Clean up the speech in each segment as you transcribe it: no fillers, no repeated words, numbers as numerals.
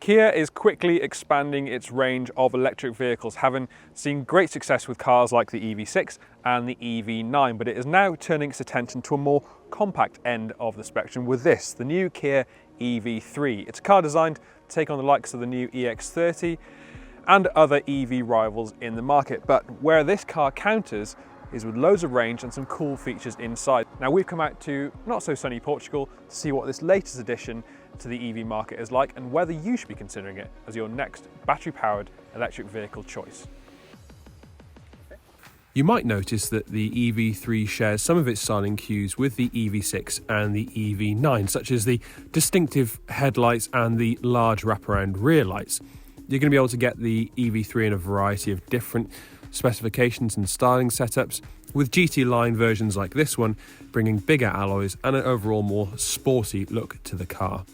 Kia is quickly expanding its range of electric vehicles, having seen great success with cars like the EV6 and the EV9, but it is now turning its attention to a more compact end of the spectrum with this, the new Kia EV3. It's a car designed to take on the likes of the new EX30 and other EV rivals in the market, but where this car counters is with loads of range and some cool features inside. Now we've come out to not so sunny Portugal to see what this latest addition to the EV market is like and whether you should be considering it as your next battery-powered electric vehicle choice. You might notice that the EV3 shares some of its styling cues with the EV6 and the EV9, such as the distinctive headlights and the large wraparound rear lights. You're going to be able to get the EV3 in a variety of different specifications and styling setups, with GT line versions like this one bringing bigger alloys and an overall more sporty look to the car.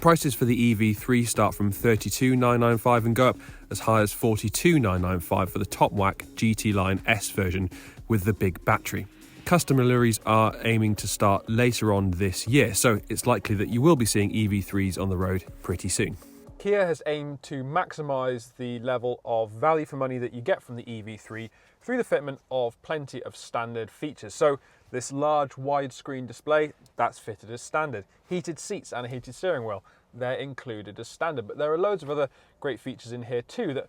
Prices for the EV3 start from $32,995 and go up as high as $42,995 for the top whack GT line S version with the big battery. Custom deliveries are aiming to start later on this year, so it's likely that you will be seeing EV3s on the road pretty soon. Kia has aimed to maximise the level of value for money that you get from the EV3 through the fitment of plenty of standard features. So this large widescreen display, that's fitted as standard. Heated seats and a heated steering wheel, they're included as standard. But there are loads of other great features in here too that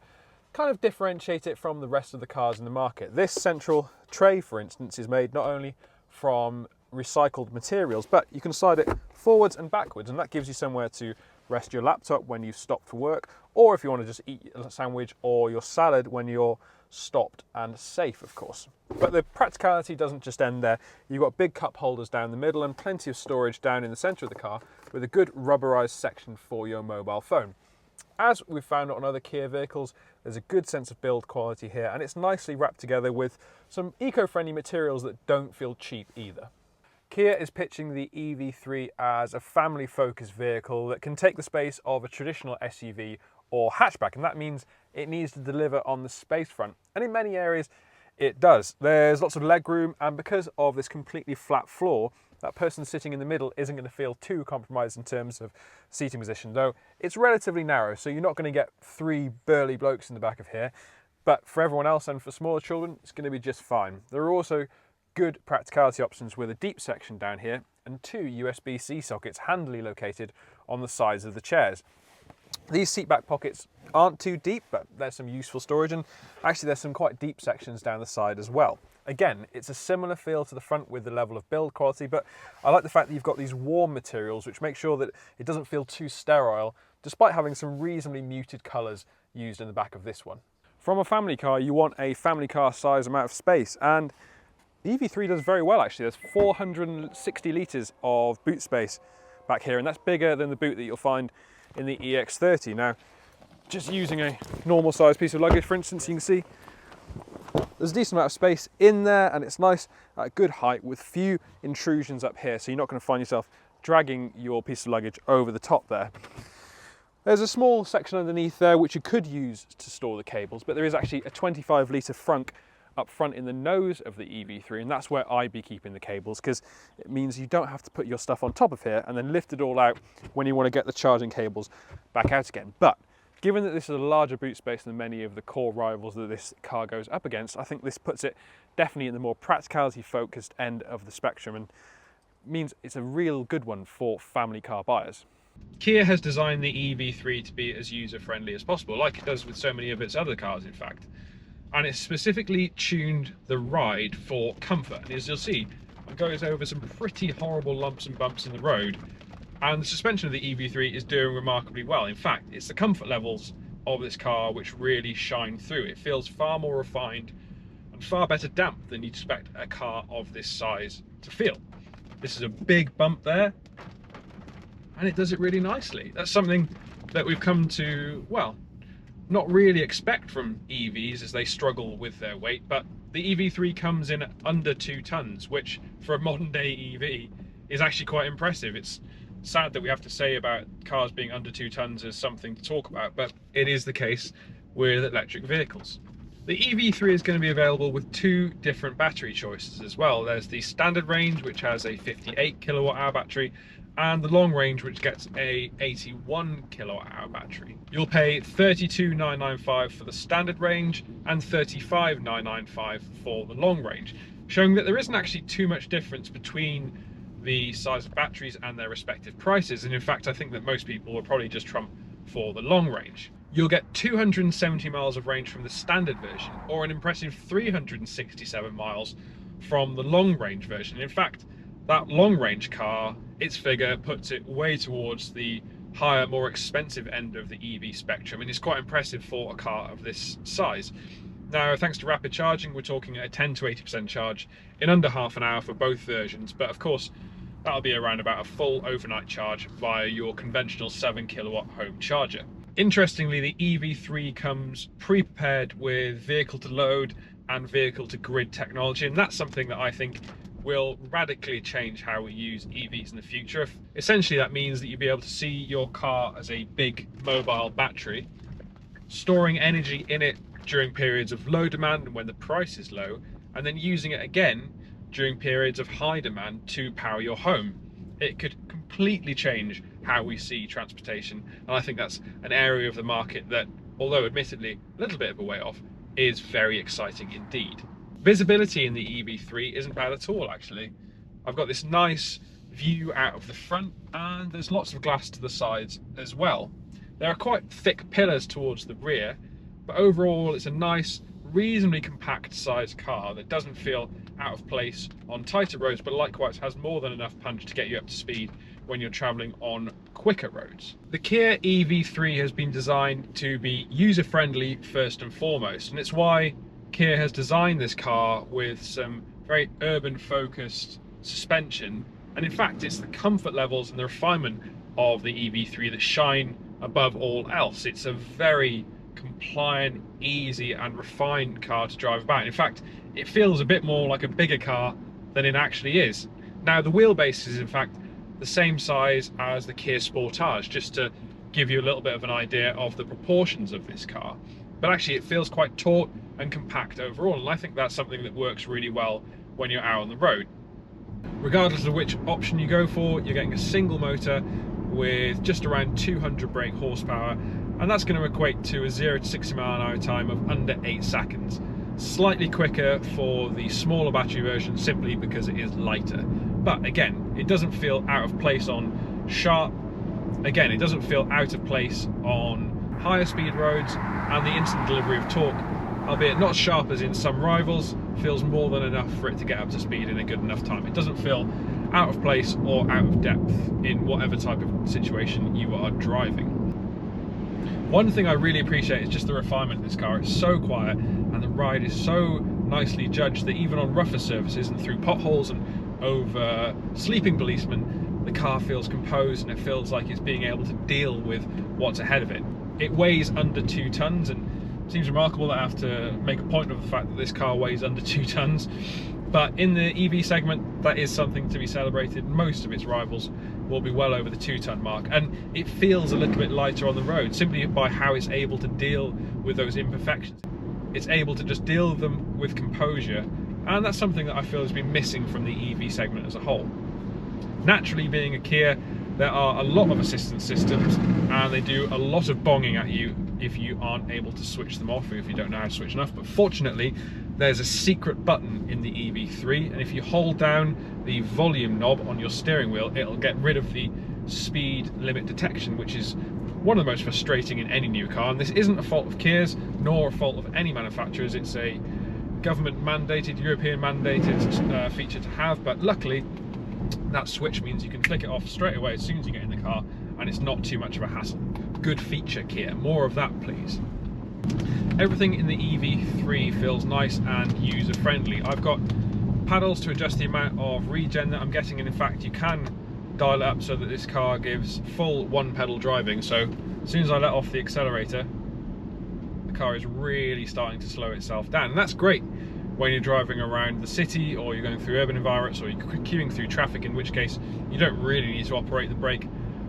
kind of differentiate it from the rest of the cars in the market. This central tray, for instance, is made not only from recycled materials, but you can slide it forwards and backwards, and that gives you somewhere to rest your laptop when you've stopped for work, or if you want to just eat a sandwich or your salad when you're stopped and safe, of course. But the practicality doesn't just end there. You've got big cup holders down the middle and plenty of storage down in the centre of the car with a good rubberised section for your mobile phone. As we've found on other Kia vehicles, there's a good sense of build quality here, and it's nicely wrapped together with some eco-friendly materials that don't feel cheap either. Kia is pitching the EV3 as a family-focused vehicle that can take the space of a traditional SUV or hatchback, and that means it needs to deliver on the space front, and in many areas it does. There's lots of legroom, and because of this completely flat floor, that person sitting in the middle isn't going to feel too compromised in terms of seating position, though it's relatively narrow, so you're not going to get three burly blokes in the back of here, but for everyone else and for smaller children, it's going to be just fine. There are also good practicality options with a deep section down here and two USB-C sockets handily located on the sides of the chairs. These seatback pockets aren't too deep, but there's some useful storage, and actually there's some quite deep sections down the side as well. Again, it's a similar feel to the front with the level of build quality, but I like the fact that you've got these warm materials which make sure that it doesn't feel too sterile, despite having some reasonably muted colours used in the back of this one. From a family car, you want a family car size amount of space, and the EV3 does very well actually. There's 460 litres of boot space back here, and that's bigger than the boot that you'll find in the EX30. Now, just using a normal sized piece of luggage, for instance, you can see there's a decent amount of space in there, and it's nice at a good height with few intrusions up here, so you're not going to find yourself dragging your piece of luggage over the top there. There's a small section underneath there which you could use to store the cables, but there is actually a 25 litre frunk up front in the nose of the EV3, and that's where I'd be keeping the cables, because it means you don't have to put your stuff on top of here and then lift it all out when you want to get the charging cables back out again. But given that this is a larger boot space than many of the core rivals that this car goes up against, I think this puts it definitely in the more practicality focused end of the spectrum, and means it's a real good one for family car buyers. Kia has designed the EV3 to be as user-friendly as possible, like it does with so many of its other cars in fact. And it's specifically tuned the ride for comfort. And as you'll see, it goes over some pretty horrible lumps and bumps in the road, and the suspension of the EV3 is doing remarkably well. In fact, it's the comfort levels of this car which really shine through. It feels far more refined and far better damped than you'd expect a car of this size to feel. This is a big bump there, and it does it really nicely. That's something that we've come to, well, not really expect from EVs as they struggle with their weight, but the EV3 comes in at under 2 tons, which for a modern day EV is actually quite impressive. It's sad that we have to say about cars being under 2 tons as something to talk about, but it is the case with electric vehicles. The EV3 is going to be available with 2 different battery choices as well. There's the standard range, which has a 58 kilowatt hour battery, and the long range, which gets a 81 kilowatt hour battery. You'll pay $32,995 for the standard range and $35,995 for the long range, showing that there isn't actually too much difference between the size of batteries and their respective prices. And in fact, I think that most people will probably just trump for the long range. You'll get 270 miles of range from the standard version, or an impressive 367 miles from the long range version. In fact, that long range car, its figure puts it way towards the higher, more expensive end of the EV spectrum, and it's quite impressive for a car of this size. Now, thanks to rapid charging, we're talking a 10 to 80% charge in under half an hour for both versions, but of course that'll be around about a full overnight charge via your conventional 7 kilowatt home charger. Interestingly, the EV3 comes pre-prepared with vehicle to load and vehicle to grid technology, and that's something that I think will radically change how we use EVs in the future. Essentially, that means that you'll be able to see your car as a big mobile battery, storing energy in it during periods of low demand and when the price is low, and then using it again during periods of high demand to power your home. It could completely change how we see transportation, and I think that's an area of the market that, although admittedly a little bit of a way off, is very exciting indeed. Visibility in the EV3 isn't bad at all, actually. I've got this nice view out of the front, and there's lots of glass to the sides as well. There are quite thick pillars towards the rear, but overall it's a nice, reasonably compact sized car that doesn't feel out of place on tighter roads, but likewise has more than enough punch to get you up to speed when you're traveling on quicker roads. The Kia EV3 has been designed to be user-friendly first and foremost, and it's why Kia has designed this car with some very urban-focused suspension, and in fact it's the comfort levels and the refinement of the EV3 that shine above all else. It's a very compliant, easy and refined car to drive about. In fact, it feels a bit more like a bigger car than it actually is. Now, the wheelbase is in fact the same size as the Kia Sportage, just to give you a little bit of an idea of the proportions of this car. But actually it feels quite taut and compact overall, and I think that's something that works really well when you're out on the road. Regardless of which option you go for, you're getting a single motor with just around 200 brake horsepower, and that's going to equate to a 0 to 60 mile an hour time of under 8 seconds. Slightly quicker for the smaller battery version simply because it is lighter. But again, it doesn't feel out of place on sharp, again, it doesn't feel out of place on higher speed roads, and the instant delivery of torque, albeit not sharp as in some rivals, feels more than enough for it to get up to speed in a good enough time. It doesn't feel out of place or out of depth in whatever type of situation you are driving. One thing I really appreciate is just the refinement of this car. It's so quiet and the ride is so nicely judged that even on rougher surfaces and through potholes and over sleeping policemen, the car feels composed and it feels like it's being able to deal with what's ahead of it. It weighs under 2 tons, and it seems remarkable that I have to make a point of the fact that this car weighs under 2 tons. But in the EV segment, that is something to be celebrated. Most of its rivals will be well over the 2-ton mark, and it feels a little bit lighter on the road simply by how it's able to deal with those imperfections. It's able to just deal with them with composure, and that's something that I feel has been missing from the EV segment as a whole. Naturally, being a Kia, there are a lot of assistance systems, and they do a lot of bonging at you if you aren't able to switch them off or if you don't know how to switch enough. But fortunately, there's a secret button in the EV3, and if you hold down the volume knob on your steering wheel, it'll get rid of the speed limit detection, which is one of the most frustrating in any new car. And this isn't a fault of Kia's, nor a fault of any manufacturers. It's a government mandated, European mandated feature to have, but luckily that switch means you can flick it off straight away as soon as you get in the car, and it's not too much of a hassle. Good feature, Kia. More of that, please. Everything in the EV3 feels nice and user-friendly. I've got paddles to adjust the amount of regen that I'm getting, and in fact you can dial it up so that this car gives full one-pedal driving. So as soon as I let off the accelerator, the car is really starting to slow itself down, and that's great when you're driving around the city, or you're going through urban environments, or you're queuing through traffic, in which case you don't really need to operate the brake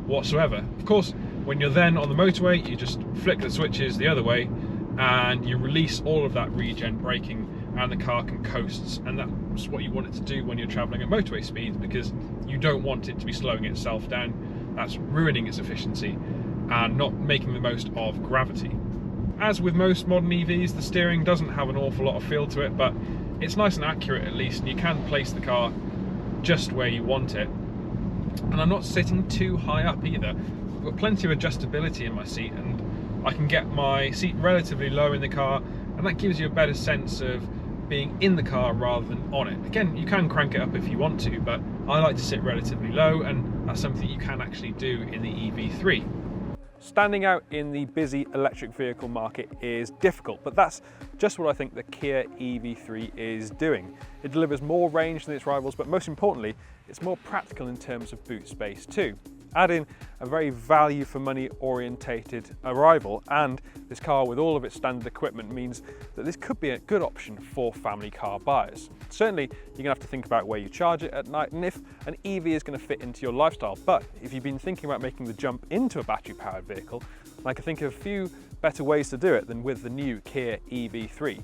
whatsoever. Of course, when you're then on the motorway, you just flick the switches the other way and you release all of that regen braking, and the car can coast, and that's what you want it to do when you're traveling at motorway speeds, because you don't want it to be slowing itself down. That's ruining its efficiency and not making the most of gravity. As with most modern EVs, the steering doesn't have an awful lot of feel to it, but it's nice and accurate at least, and you can place the car just where you want it. And I'm not sitting too high up either. I've got plenty of adjustability in my seat, and I can get my seat relatively low in the car, and that gives you a better sense of being in the car rather than on it. Again, you can crank it up if you want to, but I like to sit relatively low, and that's something you can actually do in the EV3. Standing out in the busy electric vehicle market is difficult, but that's just what I think the Kia EV3 is doing. It delivers more range than its rivals, but most importantly, it's more practical in terms of boot space too. Add in a very value for money orientated arrival, and this car with all of its standard equipment means that this could be a good option for family car buyers. Certainly you're going to have to think about where you charge it at night and if an EV is going to fit into your lifestyle, but if you've been thinking about making the jump into a battery powered vehicle, I can think of a few better ways to do it than with the new Kia EV3.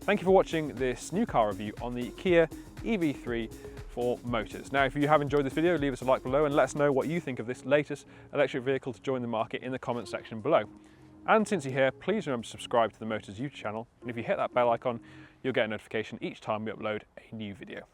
Thank you for watching this new car review on the Kia EV3 for Motors. Now, if you have enjoyed this video, leave us a like below and let us know what you think of this latest electric vehicle to join the market in the comments section below. And since you're here, please remember to subscribe to the Motors YouTube channel, and if you hit that bell icon, you'll get a notification each time we upload a new video.